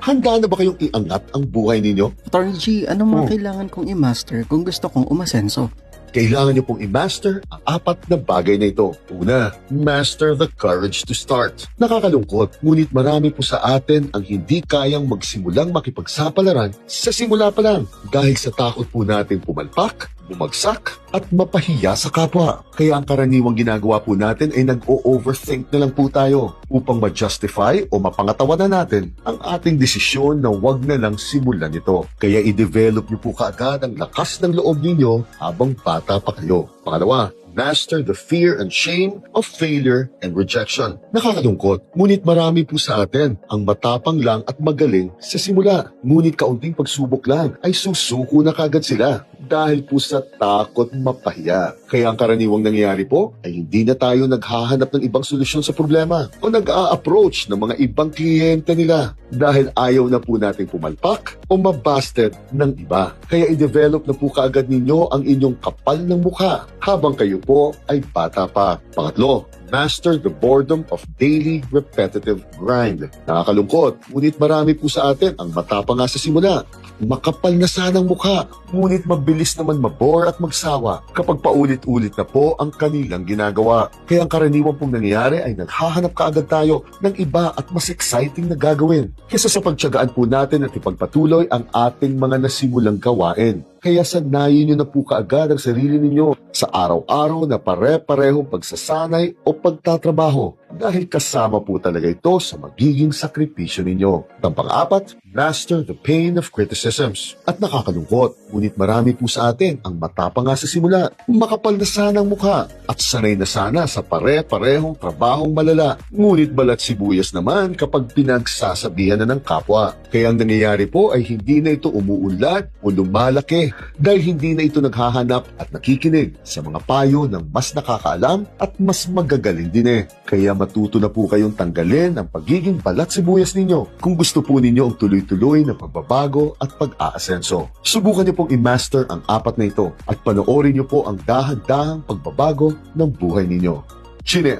Handa na ba kayong iangat ang buhay ninyo? Attorney G, ano mga kailangan kong i-master kung gusto kong umasenso? Kailangan niyo pong i-master ang 4 na bagay na ito. Una, master the courage to start. Nakakalungkot, ngunit marami po sa atin ang hindi kayang magsimulang makipagsapalaran sa simula pa lang dahil sa takot po natin pumalpak, bumagsak, at mapahiya sa kapwa. Kaya ang karaniwang ginagawa po natin ay nag-o-overthink na lang po tayo upang ma-justify o mapangatawanan natin ang ating desisyon na wag na lang simulan ito. Kaya i-develop niyo po kaagad ang lakas ng loob ninyo habang bata pa kayo. Pangalawa, master the fear and shame of failure and rejection. Nakakalungkot, ngunit marami po sa atin ang matapang lang at magaling sa simula. Ngunit kaunting pagsubok lang ay susuko na kagad sila dahil po sa takot mapahiya. Kaya ang karaniwang nangyayari po ay hindi na tayo naghahanap ng ibang solusyon sa problema o nag-a-approach ng mga ibang kliyente nila dahil ayaw na po natin pumalpak o mabasted ng iba. Kaya i-develop na po kaagad ninyo ang inyong kapal ng mukha habang kayo po ay bata pa. Pangatlo, master the boredom of daily repetitive grind. Nakakalungkot, ngunit marami po sa atin ang matapang nga sa simula. Makapal na sanang mukha, ngunit mabilis naman mabore at magsawa kapag paulit-ulit na po ang kanilang ginagawa. Kaya ang karaniwan pong nangyayari ay naghahanap kaagad tayo ng iba at mas exciting na gagawin kaysa sa pagtiyagaan po natin at ipagpatuloy ang ating mga nasimulang gawain. Kaya sanayin nyo na po kaagad ang sarili ninyo sa araw-araw na pare-parehong pagsasanay o pagtatrabaho dahil kasama po talaga ito sa magiging sakripisyo ninyo. Ang pang-4, master the pain of criticisms. At nakakalungkot, ngunit marami po sa atin ang matapang nga sa simula, makapal na sana ang mukha at sanay na sana sa pare-parehong trabahong malala. Ngunit balat sibuyas naman kapag pinagsasabihan na ng kapwa. Kaya ang nangyayari po ay hindi na ito umuunlad o lumalaki dahil hindi na ito naghahanap at nakikinig sa mga payo ng mas nakakaalam at mas magagaling din eh. Kaya matuto na po kayong tanggalin ang pagiging balat sibuyas ninyo kung gusto po ninyo ang tuloy-tuloy na pagbabago at pag-aasenso. Subukan niyo pong i-master ang 4 na ito at panoorin niyo po ang dahan-dahang pagbabago ng buhay ninyo. Chine!